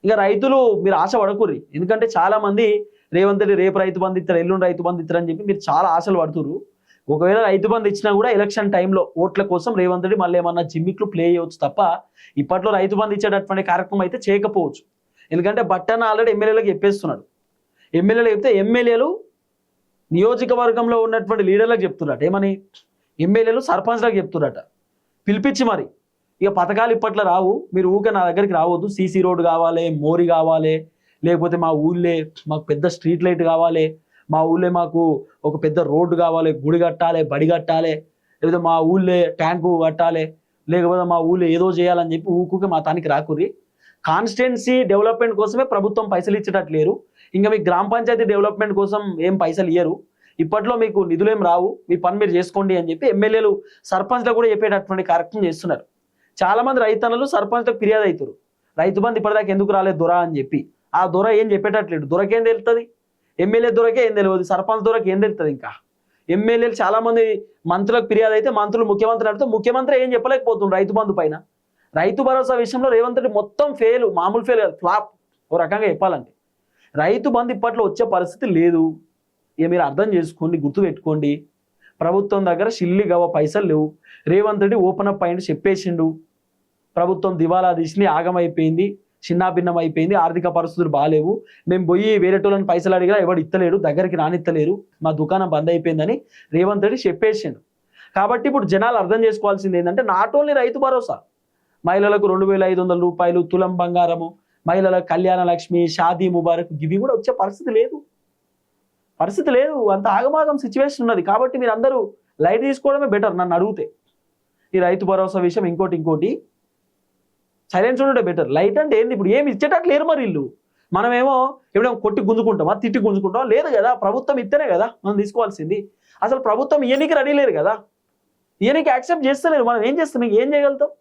ఇక రైతులు మీరు ఆశ పడకుర్రి, ఎందుకంటే చాలా మంది రేవంత్ రెడ్డి రేపు రైతు బంధు ఇస్తారు, ఎల్లుండి రైతు బంధు ఇస్తారు అని చెప్పి మీరు చాలా ఆశలు పడుతురు. ఒకవేళ రైతు బంధు ఇచ్చినా కూడా ఎలక్షన్ టైంలో ఓట్ల కోసం రేవంత్ రెడ్డి మళ్ళీ ఏమన్నా జిమ్మిక్లు ప్లే చేయవచ్చు తప్ప ఇప్పట్లో రైతు బంధు ఇచ్చేటటువంటి కార్యక్రమం అయితే చేయకపోవచ్చు. ఎందుకంటే బట్టన్న ఆల్రెడీ ఎమ్మెల్యేలకు చెప్పేస్తున్నాడు. ఎమ్మెల్యేలు చెప్తే ఎమ్మెల్యేలు నియోజకవర్గంలో ఉన్నటువంటి లీడర్లకు చెప్తున్నట్టు, ఏమని ఎమ్మెల్యేలు సర్పంచ్లకు చెప్తున్నట్ట పిలిపించి మరి, ఇక పథకాలు ఇప్పట్లో రావు, మీరు ఊకే నా దగ్గరికి రావద్దు, సీసీ రోడ్ కావాలి, మోరీ కావాలి, లేకపోతే మా ఊళ్ళే మాకు పెద్ద స్ట్రీట్ లైట్ కావాలి, మా ఊళ్ళే మాకు ఒక పెద్ద రోడ్డు కావాలి, గుడి కట్టాలి, బడి కట్టాలి, లేకపోతే మా ఊళ్ళే ట్యాంకు కట్టాలి, లేకపోతే మా ఊళ్ళో ఏదో చేయాలని చెప్పి ఊకుకే మా తానికి రాకుర్రి. కాన్స్టిట్యున్సీ డెవలప్మెంట్ కోసమే ప్రభుత్వం పైసలు ఇచ్చేటట్లేరు, ఇంకా మీకు గ్రామ పంచాయతీ డెవలప్మెంట్ కోసం ఏం పైసలు ఇయ్యరు, ఇప్పట్లో మీకు నిధులేం రావు, మీ పని మీరు చేసుకోండి అని చెప్పి ఎమ్మెల్యేలు సర్పంచ్లకు కూడా చెప్పేటటువంటి కార్యక్రమం చేస్తున్నారు. చాలా మంది రైతన్నలు సర్పంచ్లకు ఫిర్యాదు అవుతారు, రైతు బంధు ఇప్పటిదాకా ఎందుకు రాలేదు దొర అని చెప్పి. ఆ దొర ఏం చెప్పేటట్లేడు, దొరకేం తెలుస్తుంది, ఎమ్మెల్యే దొరకే ఏం తెలియదు, సర్పంచ్ దొరకే ఏం తెలుస్తుంది. ఇంకా ఎమ్మెల్యేలు చాలా మంది మంత్రులకు ఫిర్యాదు అయితే మంత్రులు ముఖ్యమంత్రి అడిగితే ముఖ్యమంత్రి ఏం చెప్పలేకపోతుంది రైతు బంధు పైన. రైతు భరోసా విషయంలో రేవంత్ రెడ్డి మొత్తం ఫెయిల్, మామూలు ఫెయిల్ కాదు, ఫ్లాప్ ఓ రకంగా చెప్పాలంటే. రైతు బంధు ఇప్పట్లో వచ్చే పరిస్థితి లేదు, ఇక మీరు అర్థం చేసుకోండి, గుర్తుపెట్టుకోండి. ప్రభుత్వం దగ్గర షిల్లి గవ పైసలు లేవు. రేవంత్ రెడ్డి ఓపెన్ అప్ అయింది, చెప్పేసిండు, ప్రభుత్వం దివాలా తీసింది, ఆగమైపోయింది, చిన్నాభిన్నం అయిపోయింది, ఆర్థిక పరిస్థితులు బాగాలేవు, మేము పోయి వేరేటోళ్ళని పైసలు అడిగినా ఎవడు ఇత్తలేడు, దగ్గరికి రానిత్తలేరు, మా దుకాణం బంద్ అయిపోయిందని రేవంత్ రెడ్డి చెప్పేసిండు. కాబట్టి ఇప్పుడు జనాలు అర్థం చేసుకోవాల్సింది ఏంటంటే, నాట్ ఓన్లీ రైతు భరోసా, మహిళలకు 2500 రూపాయలు తులం బంగారము, మహిళలకు కళ్యాణ లక్ష్మి, షాదీ ముబారక్, ఇవి కూడా వచ్చే పరిస్థితి లేదు, అంత ఆగమాగం సిచ్యువేషన్ ఉన్నది. కాబట్టి మీరు అందరూ లైట్ తీసుకోవడమే బెటర్ నన్ను అడిగితే. ఈ రైతు భరోసా విషయం ఇంకోటి సైలెన్స్ ఉండడే బెటర్. లైట్ అంటే ఏంది, ఇప్పుడు ఏమి ఇచ్చేటట్టు లేరు మరి ఇల్లు. మనమేమో ఎప్పుడేమో కొట్టి గుంజుకుంటామా, తిట్టి గుంజుకుంటామా, లేదు కదా, ప్రభుత్వం ఇస్తేనే కదా మనం తీసుకోవాల్సింది. అసలు ప్రభుత్వం ఇయనికి రెడీ లేరు కదా, ఇయనికి యాక్సెప్ట్ చేస్తలేరు, మనం ఏం చేస్తాం, ఏం చేయగలుగుతాం.